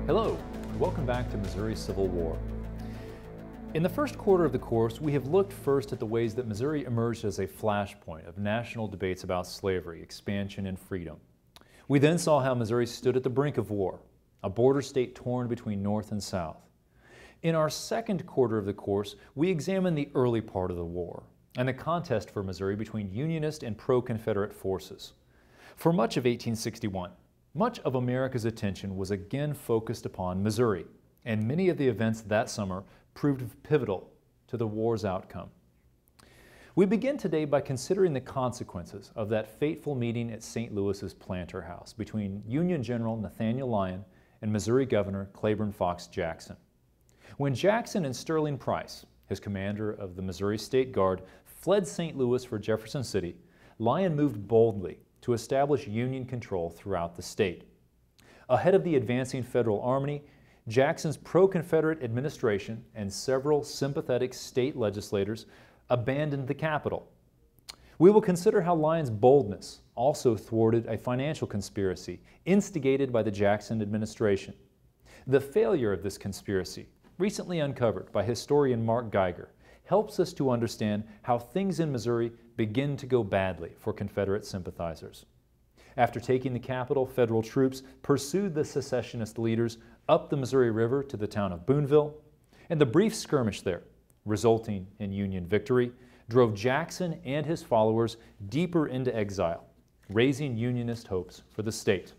Hello, and welcome back to Missouri's Civil War. In the first quarter of the course, we have looked first at the ways that Missouri emerged as a flashpoint of national debates about slavery, expansion, and freedom. We then saw how Missouri stood at the brink of war, a border state torn between North and South. In our second quarter of the course, we examined the early part of the war and the contest for Missouri between Unionist and pro-Confederate forces. For much of 1861, much of America's attention was again focused upon Missouri, and many of the events that summer proved pivotal to the war's outcome. We begin today by considering the consequences of that fateful meeting at St. Louis's Planter House between Union General Nathaniel Lyon and Missouri Governor Claiborne Fox Jackson. When Jackson and Sterling Price, his commander of the Missouri State Guard, fled St. Louis for Jefferson City, Lyon moved boldly to establish Union control throughout the state. Ahead of the advancing federal army, Jackson's pro-Confederate administration and several sympathetic state legislators abandoned the capital. We will consider how Lyon's boldness also thwarted a financial conspiracy instigated by the Jackson administration. The failure of this conspiracy, recently uncovered by historian Mark Geiger, helps us to understand how things in Missouri begin to go badly for Confederate sympathizers. After taking the capital, federal troops pursued the secessionist leaders up the Missouri River to the town of Boonville, and the brief skirmish there, resulting in Union victory, drove Jackson and his followers deeper into exile, raising Unionist hopes for the state.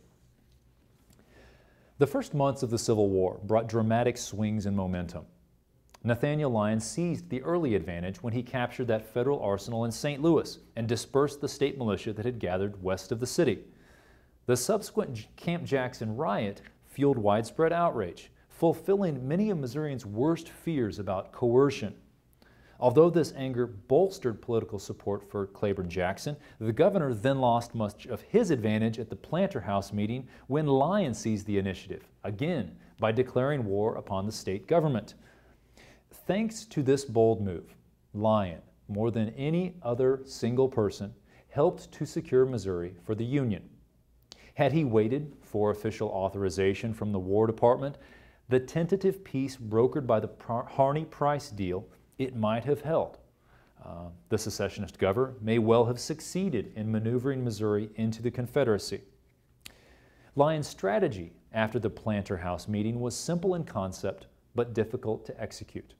The first months of the Civil War brought dramatic swings in momentum. Nathaniel Lyon seized the early advantage when he captured that federal arsenal in St. Louis and dispersed the state militia that had gathered west of the city. The subsequent Camp Jackson riot fueled widespread outrage, fulfilling many of Missourians' worst fears about coercion. Although this anger bolstered political support for Claiborne Jackson, the governor then lost much of his advantage at the Planter House meeting when Lyon seized the initiative, again by declaring war upon the state government. Thanks to this bold move, Lyon, more than any other single person, helped to secure Missouri for the Union. Had he waited for official authorization from the War Department, the tentative peace brokered by the Harney-Price deal, it might have held. The secessionist governor may well have succeeded in maneuvering Missouri into the Confederacy. Lyon's strategy after the Planter House meeting was simple in concept, but difficult to execute.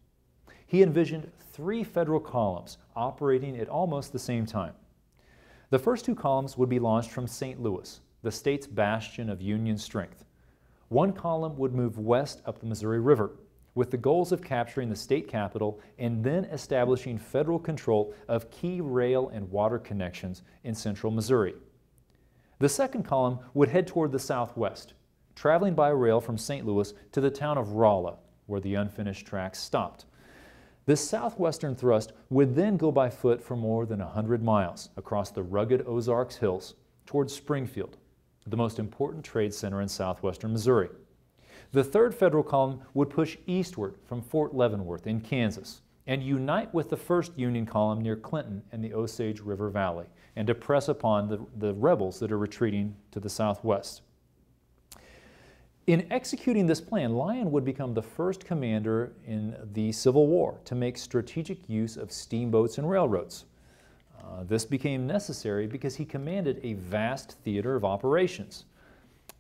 He envisioned 3 federal columns operating at almost the same time. The first 2 columns would be launched from St. Louis, the state's bastion of Union strength. One column would move west up the Missouri River, with the goals of capturing the state capital and then establishing federal control of key rail and water connections in central Missouri. The second column would head toward the southwest, traveling by rail from St. Louis to the town of Rolla, where the unfinished tracks stopped. This southwestern thrust would then go by foot for more than 100 miles across the rugged Ozarks Hills towards Springfield, the most important trade center in southwestern Missouri. The third federal column would push eastward from Fort Leavenworth in Kansas and unite with the first Union column near Clinton and the Osage River Valley and to press upon the rebels that are retreating to the southwest. In executing this plan, Lyon would become the first commander in the Civil War to make strategic use of steamboats and railroads. This became necessary because he commanded a vast theater of operations.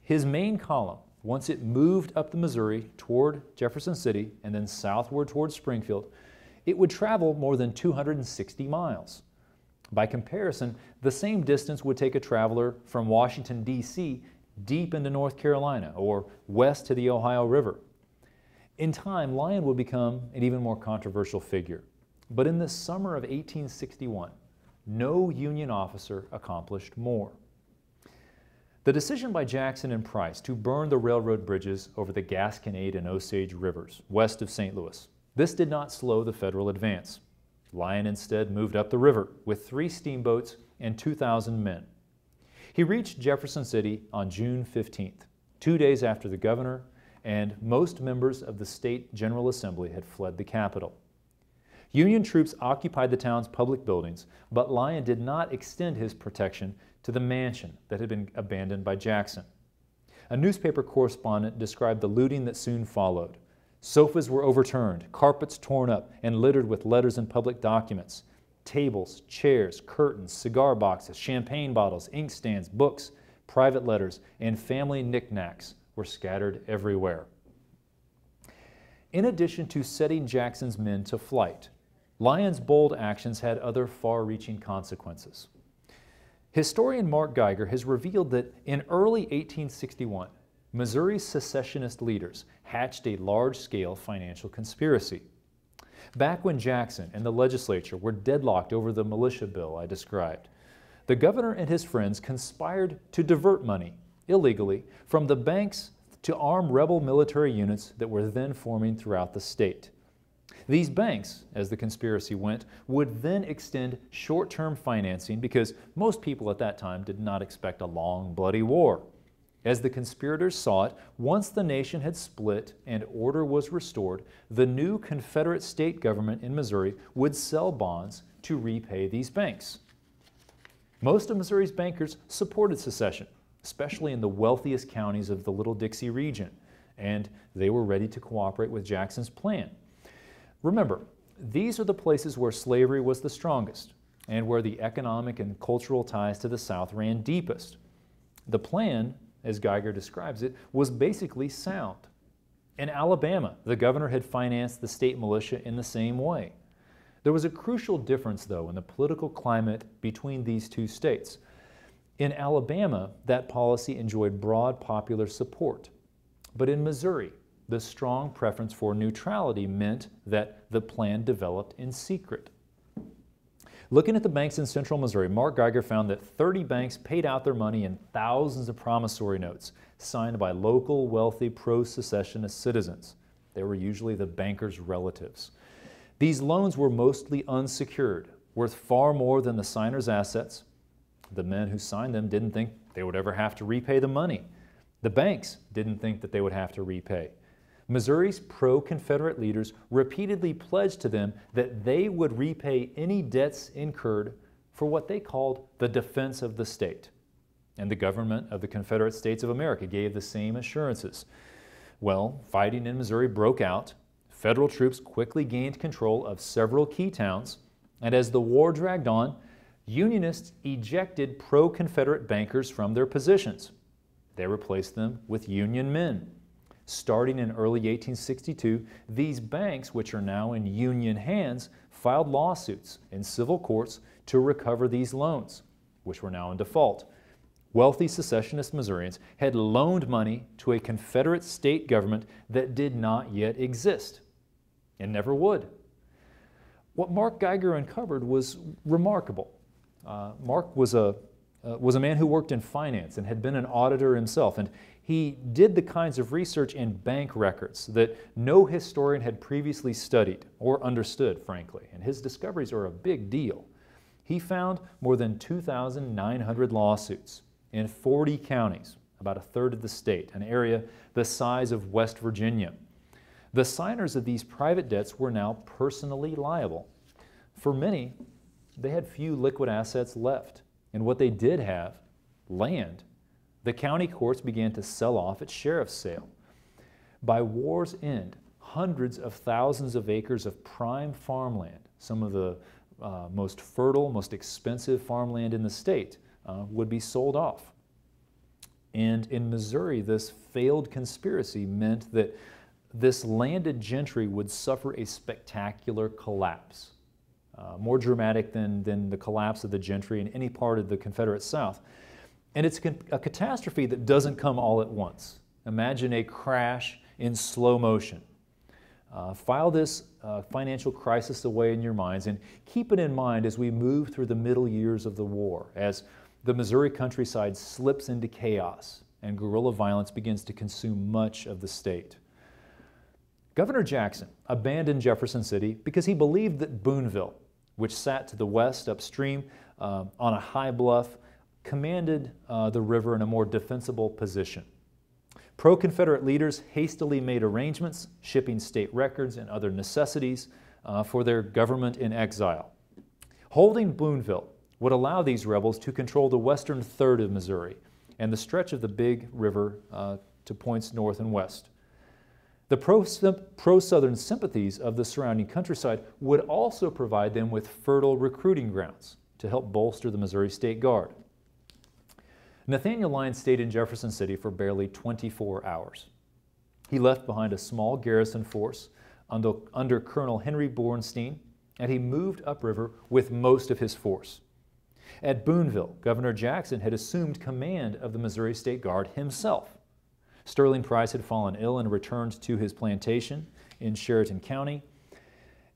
His main column, once it moved up the Missouri toward Jefferson City and then southward toward Springfield, it would travel more than 260 miles. By comparison, the same distance would take a traveler from Washington, D.C. deep into North Carolina or west to the Ohio River. In time, Lyon would become an even more controversial figure. But in the summer of 1861, no Union officer accomplished more. The decision by Jackson and Price to burn the railroad bridges over the Gasconade and Osage rivers west of St. Louis, this did not slow the federal advance. Lyon instead moved up the river with 3 steamboats and 2,000 men. He reached Jefferson City on June 15th, 2 days after the governor and most members of the state General Assembly had fled the capital. Union troops occupied the town's public buildings, but Lyon did not extend his protection to the mansion that had been abandoned by Jackson. A newspaper correspondent described the looting that soon followed. Sofas were overturned, carpets torn up and littered with letters and public documents. Tables, chairs, curtains, cigar boxes, champagne bottles, inkstands, books, private letters, and family knickknacks were scattered everywhere. In addition to setting Jackson's men to flight, Lyon's bold actions had other far-reaching consequences. Historian Mark Geiger has revealed that in early 1861, Missouri's secessionist leaders hatched a large-scale financial conspiracy. Back when Jackson and the legislature were deadlocked over the militia bill I described, the governor and his friends conspired to divert money, illegally, from the banks to arm rebel military units that were then forming throughout the state. These banks, as the conspiracy went, would then extend short-term financing because most people at that time did not expect a long, bloody war. As the conspirators saw it, once the nation had split and order was restored, the new Confederate state government in Missouri would sell bonds to repay these banks. Most of Missouri's bankers supported secession, especially in the wealthiest counties of the Little Dixie region, and they were ready to cooperate with Jackson's plan. Remember, these are the places where slavery was the strongest and where the economic and cultural ties to the South ran deepest. The plan, as Geiger describes it, was basically sound. In Alabama, the governor had financed the state militia in the same way. There was a crucial difference, though, in the political climate between these two states. In Alabama, that policy enjoyed broad popular support. But in Missouri, the strong preference for neutrality meant that the plan developed in secret. Looking at the banks in central Missouri, Mark Geiger found that 30 banks paid out their money in thousands of promissory notes signed by local, wealthy, pro-secessionist citizens. They were usually the bankers' relatives. These loans were mostly unsecured, worth far more than the signers' assets. The men who signed them didn't think they would ever have to repay the money. The banks didn't think that they would have to repay. Missouri's pro-Confederate leaders repeatedly pledged to them that they would repay any debts incurred for what they called the defense of the state. And the government of the Confederate States of America gave the same assurances. Well, fighting in Missouri broke out. Federal troops quickly gained control of several key towns, and as the war dragged on, Unionists ejected pro-Confederate bankers from their positions. They replaced them with Union men. Starting in early 1862, these banks, which are now in Union hands, filed lawsuits in civil courts to recover these loans, which were now in default. Wealthy secessionist Missourians had loaned money to a Confederate state government that did not yet exist and never would. What Mark Geiger uncovered was remarkable. Mark was a man who worked in finance and had been an auditor himself, and he did the kinds of research in bank records that no historian had previously studied or understood, frankly, and his discoveries are a big deal. He found more than 2,900 lawsuits in 40 counties, about a third of the state, an area the size of West Virginia. The signers of these private debts were now personally liable. For many, they had few liquid assets left, and what they did have, land, the county courts began to sell off at sheriff's sale. By war's end, hundreds of thousands of acres of prime farmland, some of the most fertile, most expensive farmland in the state, would be sold off. And in Missouri, this failed conspiracy meant that this landed gentry would suffer a spectacular collapse, more dramatic than the collapse of the gentry in any part of the Confederate South. And it's a catastrophe that doesn't come all at once. Imagine a crash in slow motion. File this financial crisis away in your minds and keep it in mind as we move through the middle years of the war, as the Missouri countryside slips into chaos and guerrilla violence begins to consume much of the state. Governor Jackson abandoned Jefferson City because he believed that Booneville, which sat to the west upstream on a high bluff, commanded the river in a more defensible position. Pro-Confederate leaders hastily made arrangements, shipping state records and other necessities for their government in exile. Holding Booneville would allow these rebels to control the western third of Missouri, and the stretch of the Big River to points north and west. The pro-Southern sympathies of the surrounding countryside would also provide them with fertile recruiting grounds to help bolster the Missouri State Guard. Nathaniel Lyon stayed in Jefferson City for barely 24 hours. He left behind a small garrison force under Colonel Henry Bornstein, and he moved upriver with most of his force. At Boonville, Governor Jackson had assumed command of the Missouri State Guard himself. Sterling Price had fallen ill and returned to his plantation in Sheridan County,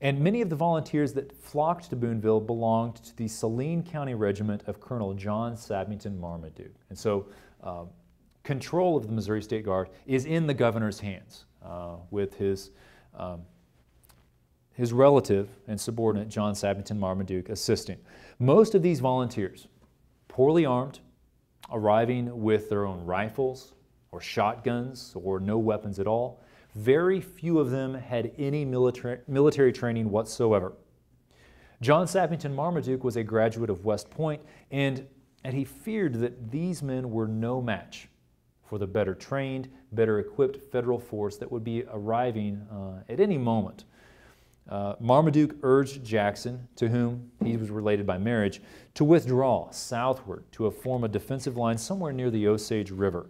and many of the volunteers that flocked to Boonville belonged to the Saline County Regiment of Colonel John Sabington Marmaduke. And so control of the Missouri State Guard is in the governor's hands, with his relative and subordinate John Sabington Marmaduke assisting. Most of these volunteers, poorly armed, arriving with their own rifles or shotguns or no weapons at all, very few of them had any military training whatsoever. John Sabington Marmaduke was a graduate of West Point, and he feared that these men were no match for the better trained, better equipped federal force that would be arriving at any moment. Marmaduke urged Jackson, to whom he was related by marriage, to withdraw southward to form a defensive line somewhere near the Osage River.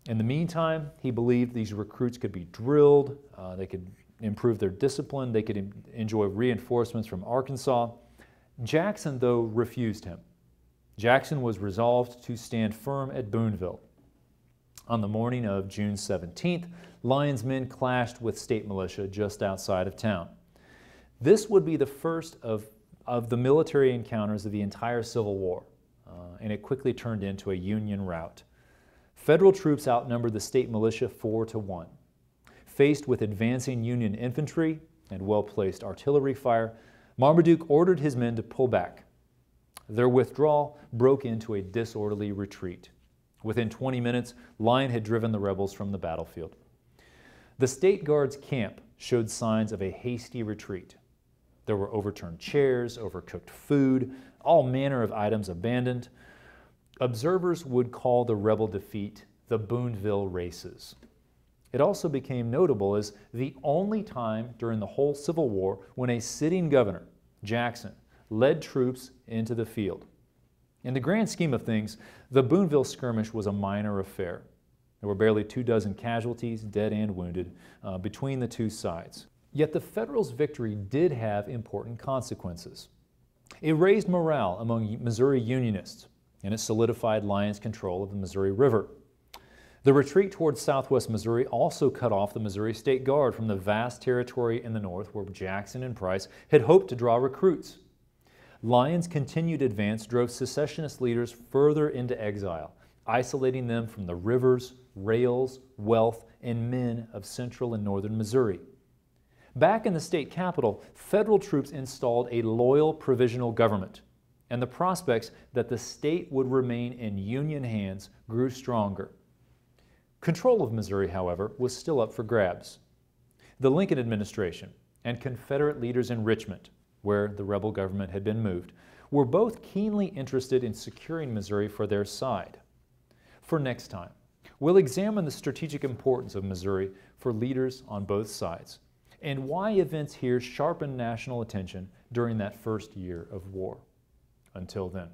In the meantime, he believed these recruits could be drilled, they could improve their discipline, they could enjoy reinforcements from Arkansas. Jackson, though, refused him. Jackson was resolved to stand firm at Boonville. On the morning of June 17th, Lyon's men clashed with state militia just outside of town. This would be the first of the military encounters of the entire Civil War, and it quickly turned into a Union rout. Federal troops outnumbered the state militia 4-1. Faced with advancing Union infantry and well-placed artillery fire, Marmaduke ordered his men to pull back. Their withdrawal broke into a disorderly retreat. Within 20 minutes, Lyon had driven the rebels from the battlefield. The State Guard's camp showed signs of a hasty retreat. There were overturned chairs, overcooked food, all manner of items abandoned. Observers would call the rebel defeat the Boonville Races. It also became notable as the only time during the whole Civil War when a sitting governor, Jackson, led troops into the field. In the grand scheme of things, the Boonville skirmish was a minor affair. There were barely 24 casualties, dead and wounded, between the two sides. Yet the Federals' victory did have important consequences. It raised morale among Missouri Unionists, and it solidified Lyon's control of the Missouri River. The retreat towards southwest Missouri also cut off the Missouri State Guard from the vast territory in the north where Jackson and Price had hoped to draw recruits. Lyon's continued advance drove secessionist leaders further into exile, isolating them from the rivers, rails, wealth, and men of central and northern Missouri. Back in the state capital, federal troops installed a loyal provisional government, and the prospects that the state would remain in Union hands grew stronger. Control of Missouri, however, was still up for grabs. The Lincoln administration and Confederate leaders in Richmond, where the rebel government had been moved, were both keenly interested in securing Missouri for their side. For next time, we'll examine the strategic importance of Missouri for leaders on both sides, and why events here sharpened national attention during that first year of war. Until then.